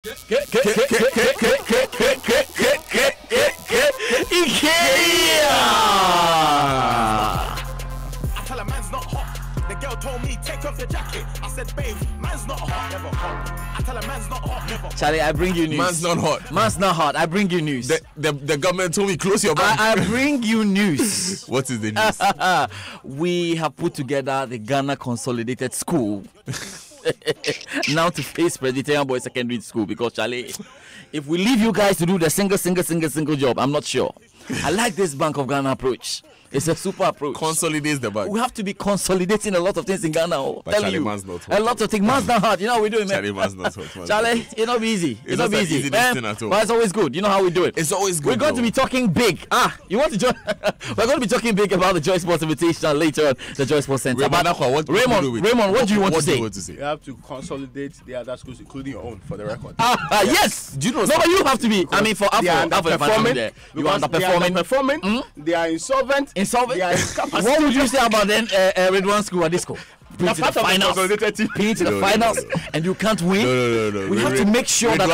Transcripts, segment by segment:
I tell a man's not hot. The girl told me take off the jacket. I said, babe, man's not hot. Never hot. I tell a man's not hot. Never hot. Charlie, I bring you news. Man's not hot. Man's not hot. I bring you news. The government told me close your bank. I bring you news. What is the news? We have put together the Ghana Consolidated School. Now to face Presbyterian Boys Secondary School, because Charlie, if we leave you guys to do the single job, I'm not sure. I like this Bank of Ghana approach. It's a super approach. Consolidates the bank. We have to be consolidating a lot of things in Ghana. But Charlie, man's not hot. A lot of things. Man's not hard. You know how we do it, man. Charlie, man's not hot. Charlie, it's not easy. It's not easy. Easy thing at all. But it's always good. You know how we do it. It's always good. We're going to be talking big. You want to join? We're going to be talking big about the Joy Sports Invitation later on the Joy Sports Center. Raymond, what do you want to say? You have to consolidate the other schools, including your own, for the record. Yes. Do you know? No, but you have to be. I mean, for Afro, you are underperforming. They are insolvent. They are incapacitated. What would you say about then Redwan School at this school? Pin to the finals, and you can't win. No. We have to make sure that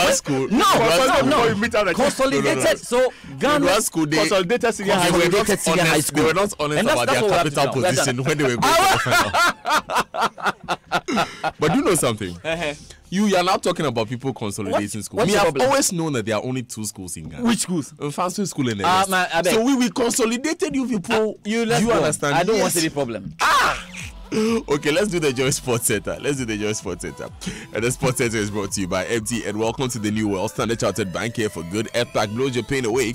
consolidated. So Ghana School, consolidated senior high school. They were not honest about their capital position when they were going to the final. But do you know something? You are now talking about people consolidating schools. What's I've always known that there are only 2 schools in Ghana. Which schools? Fancy school in the West. So we consolidated you people. You understand? I don't want any problem. Okay, let's do the Joy Sports Center. And the Sports Center is brought to you by MTN. Welcome to the new world. Standard Chartered Bank here for good. FPAC blows your pain away.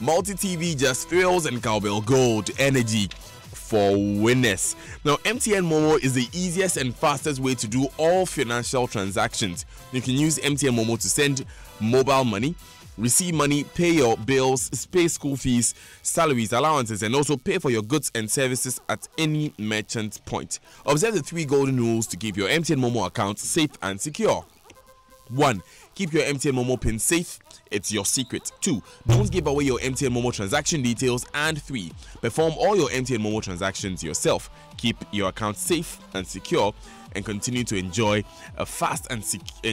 Multi-TV just thrills, and Cowbell Gold energy for winners. Now, MTN Momo is the easiest and fastest way to do all financial transactions. You can use MTN Momo to send mobile money, receive money, pay your bills, pay school fees, salaries, allowances, and also pay for your goods and services at any merchant point. Observe the 3 golden rules to keep your MTN Momo account safe and secure. 1. Keep your MTN Momo PIN safe. It's your secret. 2. Don't give away your MTN Momo transaction details. And 3. Perform all your MTN Momo transactions yourself. Keep your account safe and secure, and continue to enjoy a fast and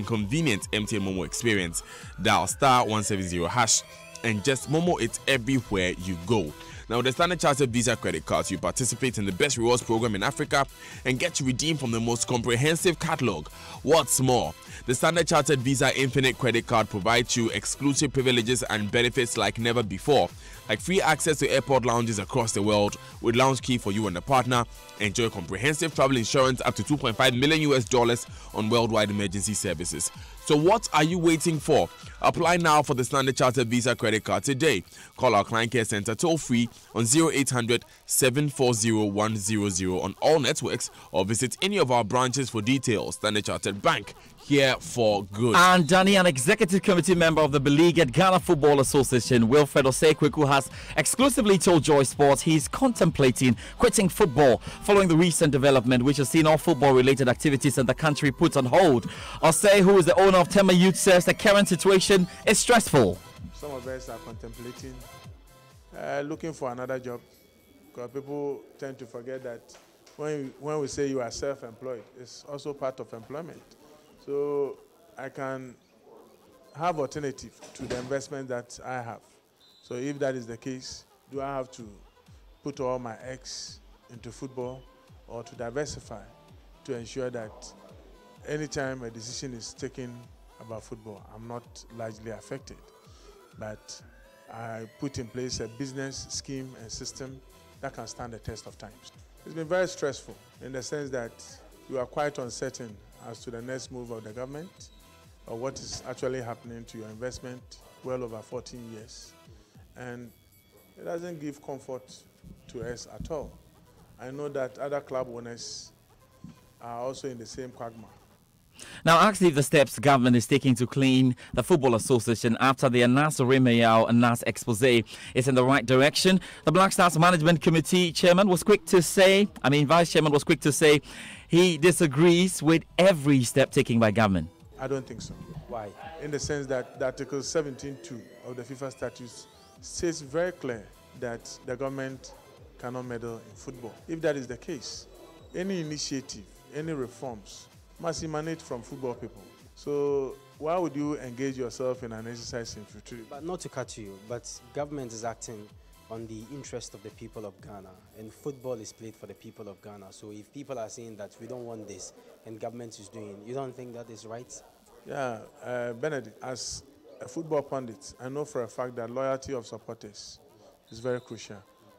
convenient MTN Momo experience. Dial *170# and just Momo it everywhere you go. Now, with the Standard Chartered Visa credit cards, you participate in the best rewards program in Africa and get to redeem from the most comprehensive catalog. What's more, the Standard Chartered Visa Infinite credit card provides you exclusive privileges and benefits like never before, like free access to airport lounges across the world with lounge key for you and a partner. Enjoy comprehensive travel insurance up to $2.5 million on worldwide emergency services. So what are you waiting for? Apply now for the Standard Chartered Visa credit card today. Call our client care center toll free on 0800 740 100 on all networks, or visit any of our branches for details. Standard Chartered Bank, here for good. And Danny, an executive committee member of the beleaguered Ghana Football Association, Wilfred Osei-Kweku, has exclusively told Joy Sports he's contemplating quitting football following the recent development which has seen all football-related activities in the country put on hold. Osei, who is the owner of Tema Youth, says the current situation is stressful. Some of us are contemplating looking for another job, because people tend to forget that when we say you are self-employed, it's also part of employment. So I can have alternative to the investment that I have. So if that is the case, do I have to put all my eggs into football, or to diversify to ensure that anytime a decision is taken about football, I'm not largely affected, but I put in place a business scheme and system that can stand the test of time. It's been very stressful in the sense that you are quite uncertain as to the next move of the government or what is actually happening to your investment well over 14 years. And it doesn't give comfort to us at all. I know that other club owners are also in the same quagmire. Now, asked if the steps government is taking to clean the Football Association after the Anas Oremayao Anas expose is in the right direction, the Black Stars Management Committee chairman was quick to say, Vice Chairman was quick to say he disagrees with every step taken by government. I don't think so. Why? In the sense that the Article 17.2 of the FIFA statutes states very clear that the government cannot meddle in football. If that is the case, any initiative, any reforms must emanate from football people. So why would you engage yourself in an exercise in futility? But not to cut you, but government is acting on the interest of the people of Ghana, and football is played for the people of Ghana. So if people are saying that we don't want this and government is doing, you don't think that is right? Yeah, Benedict, as a football pundit, I know for a fact that loyalty of supporters is very crucial.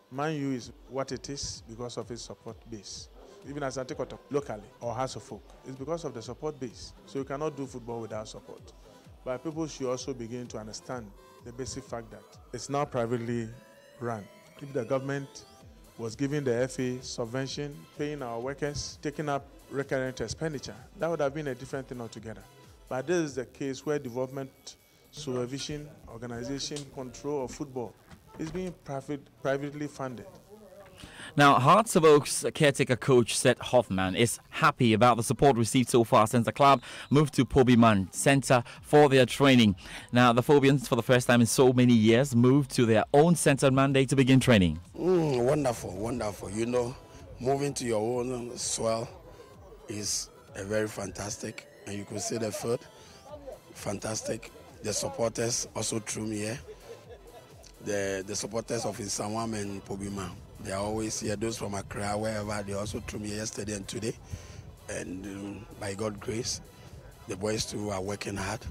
Man U is what it is because of its support base. Even as Antikoto, locally or House of Folk, it's because of the support base. So you cannot do football without support. But people should also begin to understand the basic fact that it's now privately run. If the government was giving the FA subvention, paying our workers, taking up recurrent expenditure, that would have been a different thing altogether. But this is the case where development, supervision, organization, control of football is being privately funded. Now, Hearts of Oak's caretaker coach Seth Hoffman is happy about the support received so far since the club moved to Pobiman Centre for their training. Now, the Phobians, for the first time in so many years, moved to their own centre on Monday to begin training. Wonderful, wonderful. You know, moving to your own soil is a very fantastic, and you could see the food, fantastic. The supporters also threw me here. The supporters of Insawam and Pobima, they are always here. Those from Accra, wherever, they also threw me yesterday and today. And by God's grace, the boys too are working hard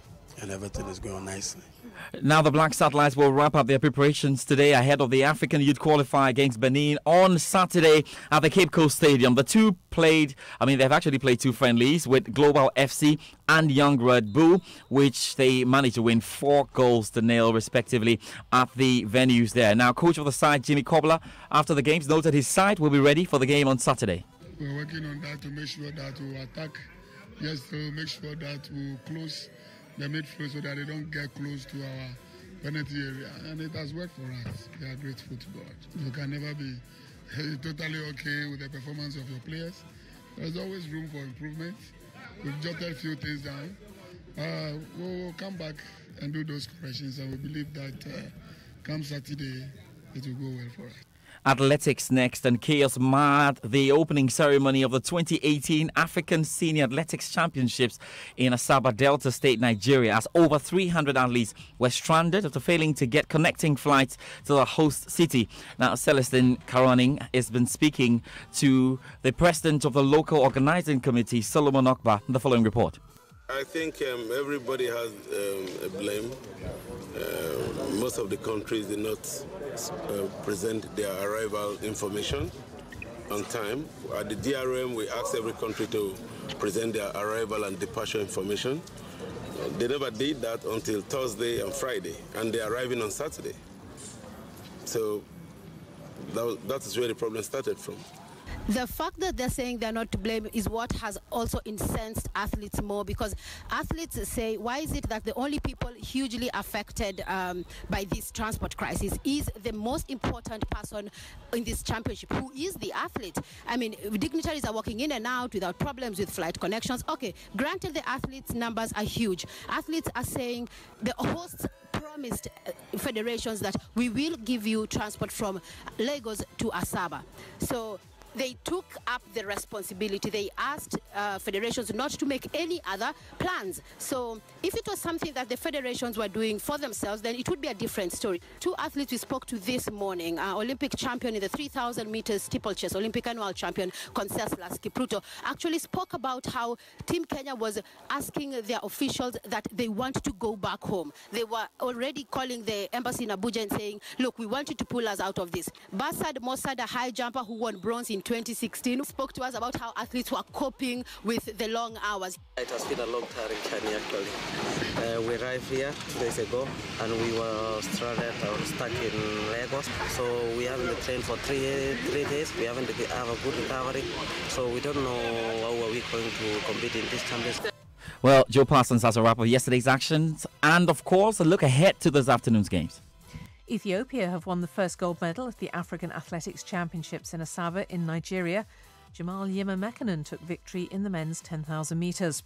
and everything is going nicely. Now the Black Satellites will wrap up their preparations today ahead of the African Youth Qualifier against Benin on Saturday at the Cape Coast Stadium. The two they've actually played two friendlies with Global FC and Young Red Bull, which they managed to win 4-0 respectively at the venues there. Now, coach of the side, Jimmy Cobbler, after the games, noted his side will be ready for the game on Saturday. We're working on that to make sure that we attack, just to make sure that we close the midfield so that they don't get close to our penalty area. And it has worked for us. We are grateful to God. You can never be totally okay with the performance of your players. There's always room for improvement. We've jotted a few things down. We'll come back and do those corrections, and we believe that come Saturday, it will go well for us. Athletics next, and chaos marred the opening ceremony of the 2018 African Senior Athletics Championships in Asaba, Delta State, Nigeria, as over 300 athletes were stranded after failing to get connecting flights to the host city. Now, Celestine Karoning has been speaking to the president of the local organizing committee, Solomon Okba, the following report. I think everybody has a blame. Most of the countries did not present their arrival information on time. At the DRM, we asked every country to present their arrival and departure information. They never did that until Thursday and Friday, and they're arriving on Saturday. So that is where the problem started from. The fact that they're saying they're not to blame is what has also incensed athletes more, because athletes say, why is it that the only people hugely affected by this transport crisis is the most important person in this championship, who is the athlete? I mean, dignitaries are walking in and out without problems with flight connections. Okay, granted the athletes' numbers are huge. Athletes are saying the hosts promised federations that we will give you transport from Lagos to Asaba. So they took up the responsibility. They asked federations not to make any other plans. So if it was something that the federations were doing for themselves, then it would be a different story. Two athletes we spoke to this morning, Olympic champion in the 3,000 meters steeplechase, Olympic annual champion Conseslus Kipruto, actually spoke about how Team Kenya was asking their officials that they want to go back home. They were already calling the embassy in Abuja and saying, look, we want you to pull us out of this. Basad Mossad, a high jumper who won bronze in 2016, spoke to us about how athletes were coping with the long hours. It has been a long tiring journey actually. We arrived here 2 days ago and we were stranded or stuck in Lagos. So we haven't trained for three days. We haven't have a good recovery. So we don't know how are we going to compete in this championship. Well, Joe Parsons has a wrap of yesterday's actions and, of course, a look ahead to this afternoon's games. Ethiopia have won the first gold medal at the African Athletics Championships in Asaba in Nigeria. Jamal Yima-Mekanen took victory in the men's 10,000 metres.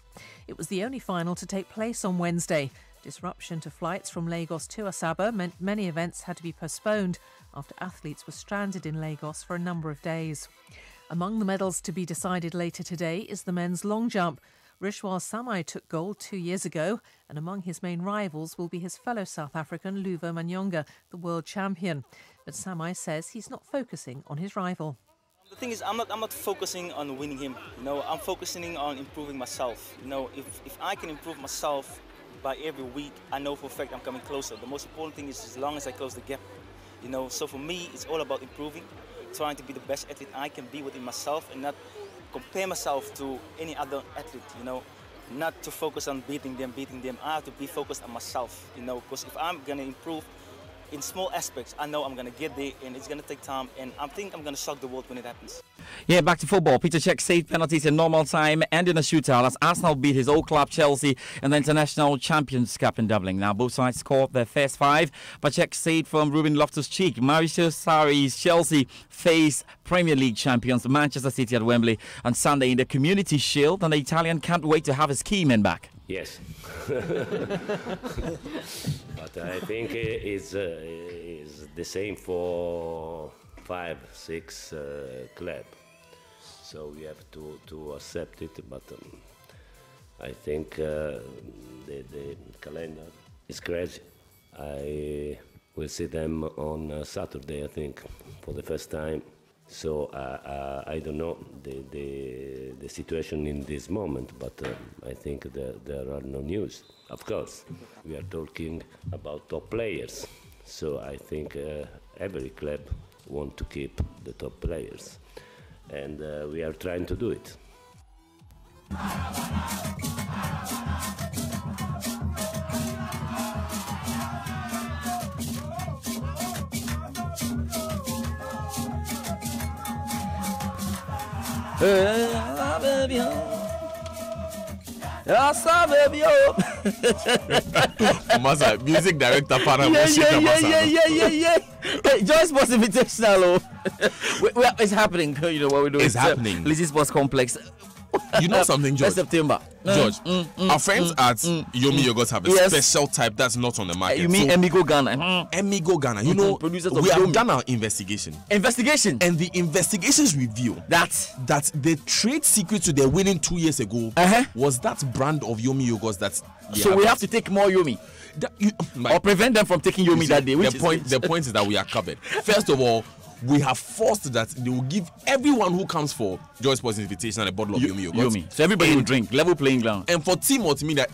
It was the only final to take place on Wednesday. Disruption to flights from Lagos to Asaba meant many events had to be postponed after athletes were stranded in Lagos for a number of days. Among the medals to be decided later today is the men's long jump. Rishwa Samai took gold 2 years ago, and among his main rivals will be his fellow South African Luvo Manyonga, the world champion. But Samai says he's not focusing on his rival. The thing is, I'm not focusing on winning him. I'm focusing on improving myself. If I can improve myself by every week, I know for a fact I'm coming closer. The most important thing is as long as I close the gap. So for me, it's all about improving, trying to be the best athlete I can be within myself and not compare myself to any other athlete, not to focus on beating them. I have to be focused on myself, because if I'm going to improve in small aspects, I know I'm going to get there and it's going to take time, and I think I'm going to shock the world when it happens. Yeah, back to football. Peter Cech saved penalties in normal time and in a shootout as Arsenal beat his old club Chelsea in the International Champions Cup in Dublin. Now, both sides scored their first 5, but Cech saved from Ruben Loftus-Cheek. Mauricio Sarri's Chelsea face Premier League champions Manchester City at Wembley on Sunday in the Community Shield, and the Italian can't wait to have his key men back. Yes. But I think it's the same for 5, 6 clubs. So we have to accept it. But I think the calendar is crazy. I will see them on Saturday, I think, for the first time. So I don't know the situation in this moment, but I think there are no news. Of course, we are talking about top players. So I think every club wants to keep the top players, and we are trying to do it. Masa, music director para yeah. Hey, Joy Sports Invitational. It's happening. What we're doing. It's happening. Lizzie Sports Complex. You know something, George? September. George, our friends at Yomi Yogurt have a special type that's not on the market. You mean Emigo Ghana? Emigo Ghana. You know, we have done our investigation. And the investigations reveal that the trade secret to their winning 2 years ago was that brand of Yomi Yogurt that's... So we have to take more Yomi. Or prevent them from taking Yomi that day. The point is that we are covered. First of all, we have forced that they will give everyone who comes for Joy Sports Invitation a bottle of Yomi Yogurt. So everybody will drink. Level playing ground. And for Team Multimedia,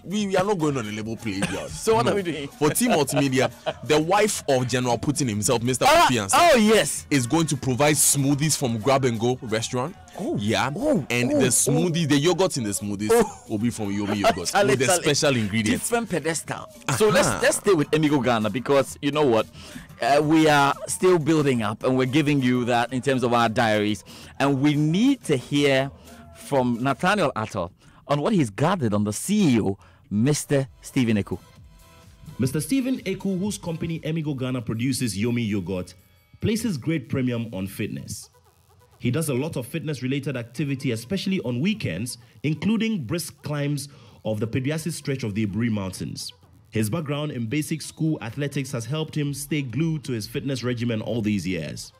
we are not going on a level playing ground. So what are we doing? For Team Multimedia, the wife of General Putin himself, Mr. Fiancé, oh yes, is going to provide smoothies from Grab and Go restaurant. The smoothies, the yogurt in the smoothies will be from Yomi Yogurt with the special ingredients. Different pedestal. So let's stay with Emigo Ghana, because you know what? We are still building up, and we're giving you that in terms of our diaries, and we need to hear from Nathaniel Atto on what he's gathered on the CEO, Mr. Stephen Eku. Mr. Stephen Eku, whose company Emigo Ghana produces Yomi Yogurt, places great premium on fitness. He does a lot of fitness-related activity, especially on weekends, including brisk climbs of the Peduasis stretch of the Iburi Mountains. His background in basic school athletics has helped him stay glued to his fitness regimen all these years.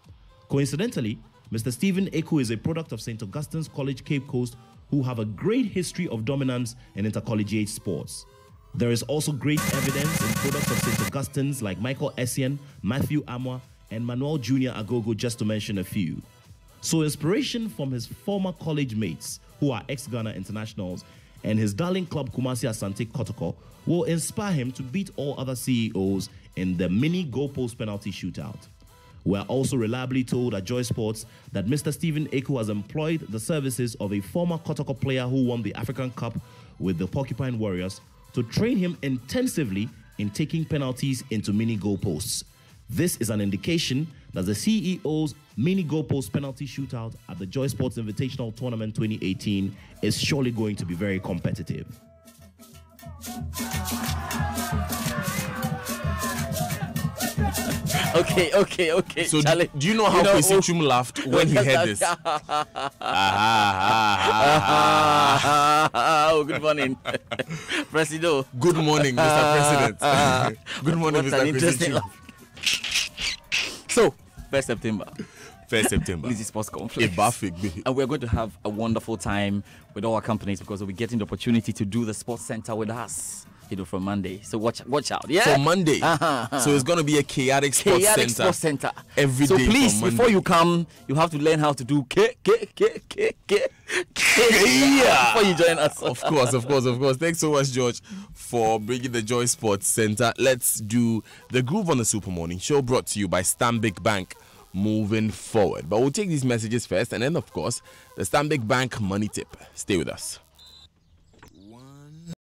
Coincidentally, Mr. Stephen Eku is a product of St. Augustine's College Cape Coast, who have a great history of dominance in intercollegiate sports. There is also great evidence in products of St. Augustine's like Michael Essien, Matthew Amwa, and Manuel Jr. Agogo, just to mention a few. So inspiration from his former college mates, who are ex-Ghana internationals, and his darling club Kumasi Asante Kotoko will inspire him to beat all other CEOs in the mini goalpost penalty shootout. We are also reliably told at Joy Sports that Mr. Stephen Eku has employed the services of a former Kotoko player who won the African Cup with the Porcupine Warriors to train him intensively in taking penalties into mini goalposts. This is an indication that the CEO's mini goalpost penalty shootout at the Joy Sports Invitational Tournament 2018 is surely going to be very competitive. Okay. So do you know how Kwesi Chum laughed when he heard this? Oh, good morning, Presido. Good morning, Mr. President. Good morning, Mr. Kwesi Chum. So, 1st September. 1st September. Lizzie Sports Complex. And we're going to have a wonderful time with all our companies because we'll be getting the opportunity to do the Sports Center with us. From Monday. So watch out. Yeah. From Monday. So it's going to be a chaotic sports center. Every day. So please, before you come, you have to learn how to do before you join us. Of course. Thanks so much, George, for bringing the Joy Sports Center. Let's do the Groove on the Super Morning Show, brought to you by Stanbic Bank. Moving forward. But we'll take these messages first, and then, of course, the Stanbic Bank money tip. Stay with us.